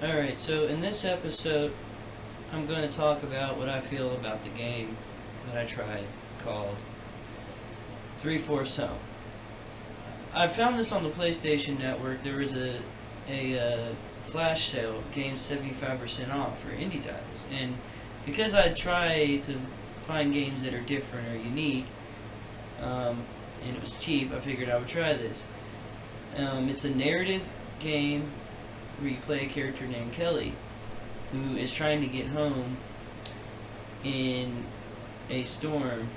Alright, so in this episode, I'm going to talk about what I feel about the game that I tried called 3/4 Home. I found this on the PlayStation Network. There was a flash sale, games 75% off for indie titles. And because I try to find games that are different or unique, and it was cheap, I figured I would try this. It's a narrative game where you play a character named Kelly who is trying to get home in a storm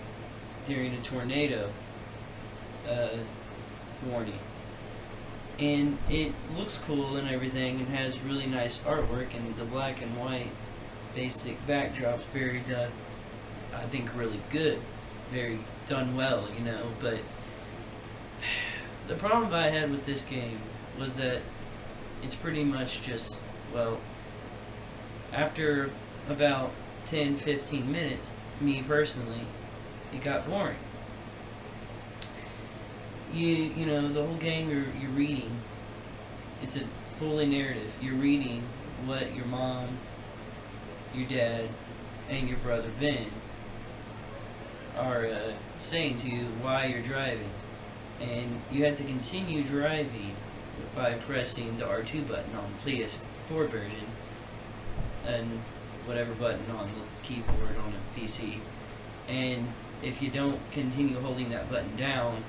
during a tornado warning. And it looks cool and everything and has really nice artwork, and the black and white basic backdrop's very done, I think really good, very done well, but the problem I had with this game was that it's pretty much just, well, after about 10-15 minutes, me personally, it got boring. The whole game you're reading, it's a fully narrative. You're reading what your mom, your dad, and your brother Ben are saying to you while you're driving. And you had to continue driving by pressing the R2 button on the PS4 version and whatever button on the keyboard on a PC. And if you don't continue holding that button down,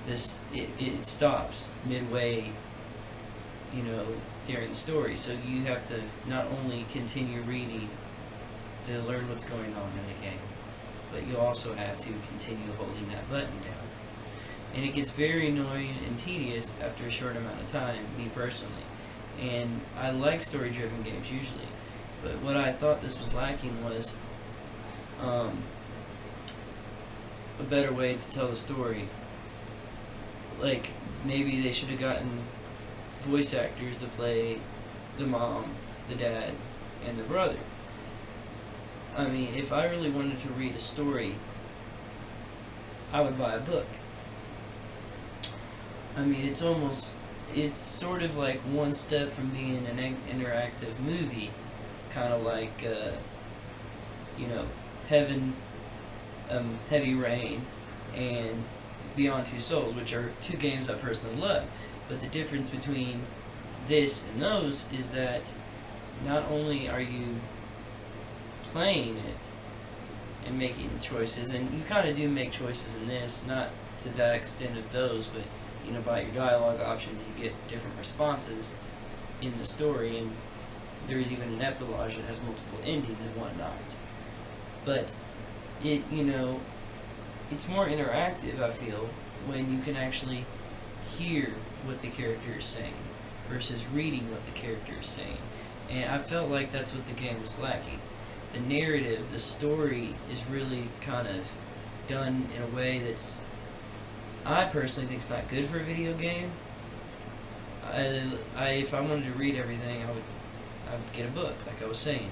it stops midway, during the story. So you have to not only continue reading to learn what's going on in the game, but you also have to continue holding that button down. And it gets very annoying and tedious after a short amount of time, me personally. And I like story-driven games usually, but what I thought this was lacking was a better way to tell the story. Like, maybe they should have gotten voice actors to play the mom, the dad, and the brother. I mean, if I really wanted to read a story, I would buy a book. I mean, it's sort of like one step from being an interactive movie, kind of like, Heaven, Heavy Rain, and Beyond Two Souls, which are two games I personally love. But the difference between this and those is that not only are you playing it and making choices, and you kind of do make choices in this, not to that extent of those, but by your dialogue options, you get different responses in the story, and there's even an epilogue that has multiple endings and whatnot. But it's more interactive, I feel, when you can actually hear what the character is saying versus reading what the character is saying. And I felt like that's what the game was lacking. The narrative, the story is really kind of done in a way that's, I personally think, it's not good for a video game. If I wanted to read everything, I would get a book, like I was saying.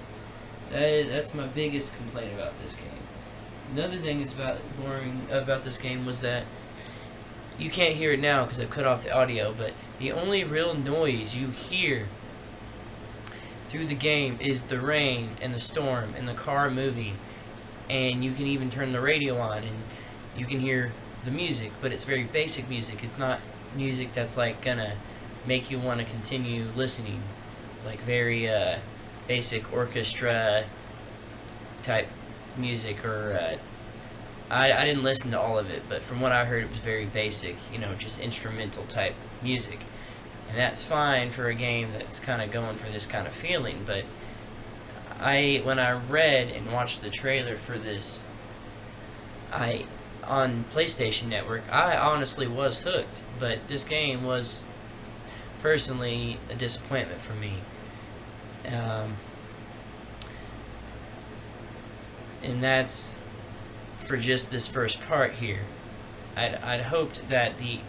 That's my biggest complaint about this game. Another thing is boring about this game was that you can't hear it now because I've cut off the audio, but the only real noise you hear through the game is the rain and the storm and the car moving, and you can even turn the radio on and you can hear the music, but it's very basic music. It's not music that's like gonna make you want to continue listening, like very basic orchestra type music, or I didn't listen to all of it, but from what I heard, it was very basic, just instrumental type music. And that's fine for a game that's kind of going for this kind of feeling, but when I read and watched the trailer for this, on PlayStation Network, I honestly was hooked, but this game was personally a disappointment for me. And that's for just this first part here. I'd hoped that the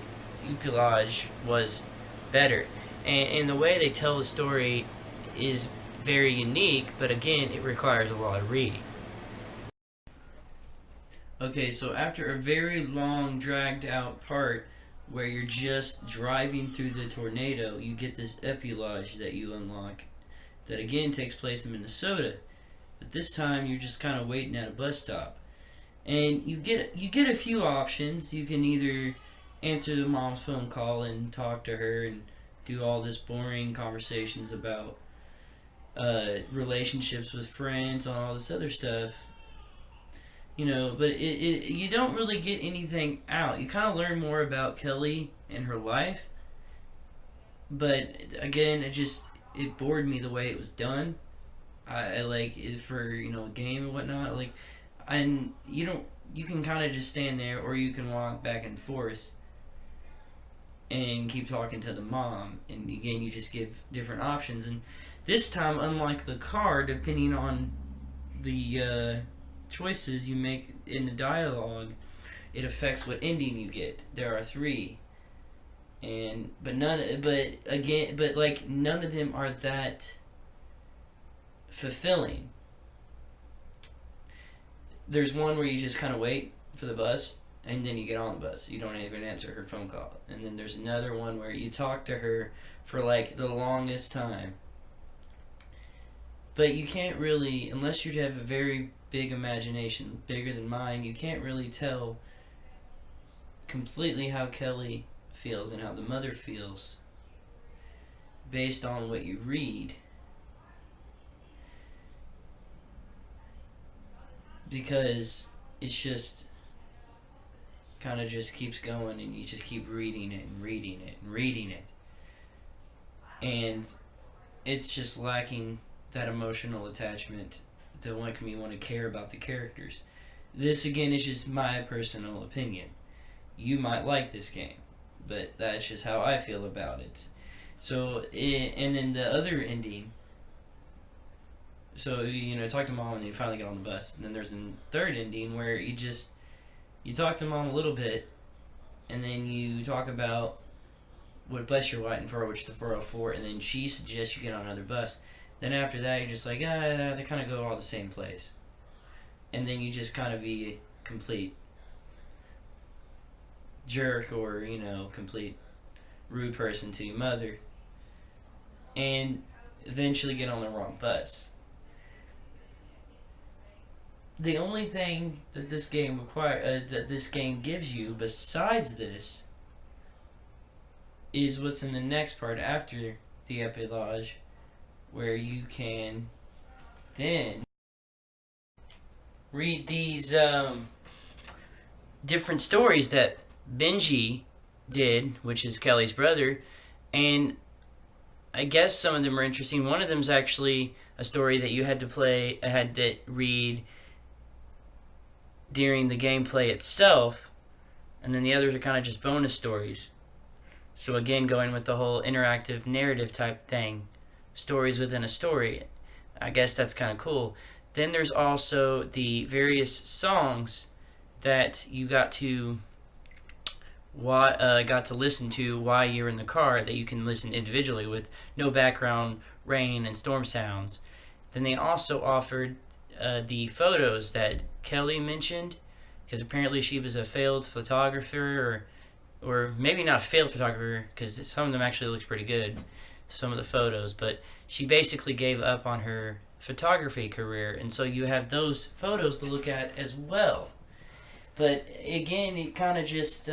epilogue was better, and the way they tell the story is very unique, but again, it requires a lot of reading. Okay, so after a very long, dragged out part where you're just driving through the tornado, you get this epilogue that you unlock that again takes place in Minnesota. But this time you're just kind of waiting at a bus stop, and you get a few options. You can either answer the mom's phone call and talk to her and do all this boring conversations about relationships with friends and all this other stuff, but you don't really get anything out. You kind of learn more about Kelly and her life, but again, it bored me the way it was done. I like it for a game and whatnot. Like, and you can kind of just stand there, or you can walk back and forth and keep talking to the mom. And again, you just give different options. And this time, unlike the car, depending on the choices you make in the dialogue, it affects what ending you get. There are 3, but none of them are that fulfilling. There's one where you just kind of wait for the bus, and then you get on the bus. You don't even answer her phone call. And then there's another one where you talk to her for like the longest time. But you can't really, unless you have a very big imagination, bigger than mine, you can't really tell completely how Kelly feels and how the mother feels based on what you read. Because it's just kind of just keeps going, and you just keep reading it and reading it and reading it. And it's just lacking that emotional attachment to make me want to care about the characters. This, again, is just my personal opinion. You might like this game, but that's just how I feel about it. So, and then the other ending, so, talk to mom and then you finally get on the bus. And then there's a third ending where you talk to mom a little bit, and then you talk about what bus you're waiting for, which is the 404, and then she suggests you get on another bus. Then after that, you're just like, they kind of go all the same place. And then you just kind of be a complete jerk, or, complete rude person to your mother. And eventually get on the wrong bus. The only thing that this game that this game gives you besides this is what's in the next part after the epilogue, where you can then read these different stories that Benji did, which is Kelly's brother, and I guess some of them are interesting. One of them is actually a story that you had to read during the gameplay itself, and then the others are kind of just bonus stories. So again, going with the whole interactive narrative type thing, stories within a story. I guess that's kind of cool. Then there's also the various songs that you got to listen to while you're in the car, that you can listen individually with no background rain and storm sounds. Then they also offered the photos that Kelly mentioned, because apparently she was a failed photographer, or maybe not a failed photographer, because some of them actually looked pretty good, some of the photos, but she basically gave up on her photography career, and so you have those photos to look at as well. But again, it kind of just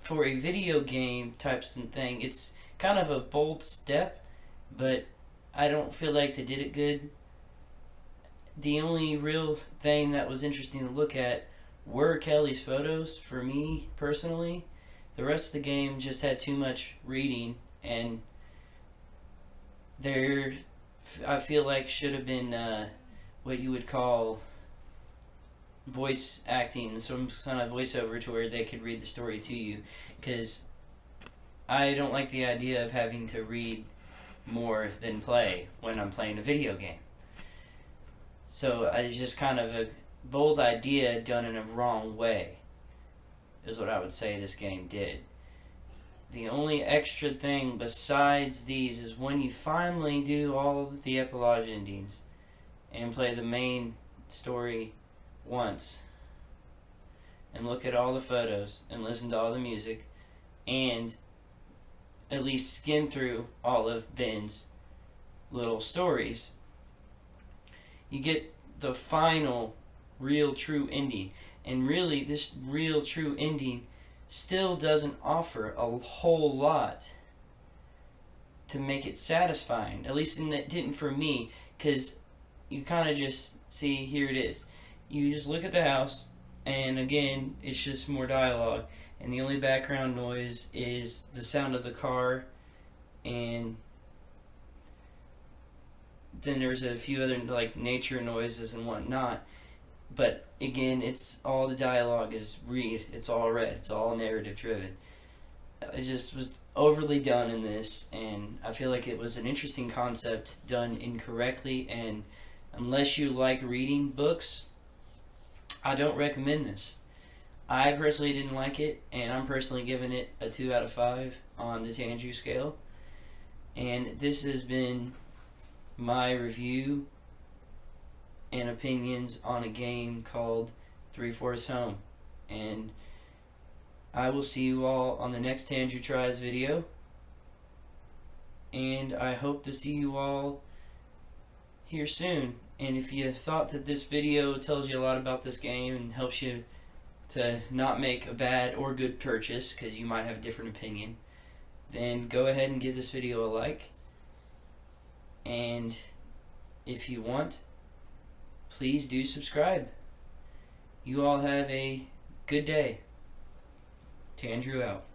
for a video game type thing, it's kind of a bold step, but I don't feel like they did it good. The only real thing that was interesting to look at were Kelly's photos for me personally. The rest of the game just had too much reading, and there I feel like should have been what you would call voice acting, some kind of voiceover to where they could read the story to you, because I don't like the idea of having to read more than play when I'm playing a video game. So it's just kind of a bold idea done in a wrong way, is what I would say this game did. The only extra thing besides these is when you finally do all of the epilogue endings and play the main story once and look at all the photos and listen to all the music and at least skim through all of Ben's little stories, you get the final real true ending. And really, this real true ending still doesn't offer a whole lot to make it satisfying. At least it didn't for me, because you kind of just see, here it is. You just look at the house, and again, it's just more dialogue, and the only background noise is the sound of the car, and then there's a few other like nature noises and whatnot. But again, it's all the dialogue is it's all read, it's all narrative driven. It just was overly done in this, and I feel like it was an interesting concept done incorrectly. And unless you like reading books, I don't recommend this. I personally didn't like it, and I'm personally giving it a 2 out of 5 on the Tandrew scale. And this has been my review and opinions on a game called 3/4 Home. And I will see you all on the next Tandrew Tries video. And I hope to see you all here soon. And if you thought that this video tells you a lot about this game and helps you to not make a bad or good purchase, because you might have a different opinion, then go ahead and give this video a like. And if you want, please do subscribe. You all have a good day. Tandrew out.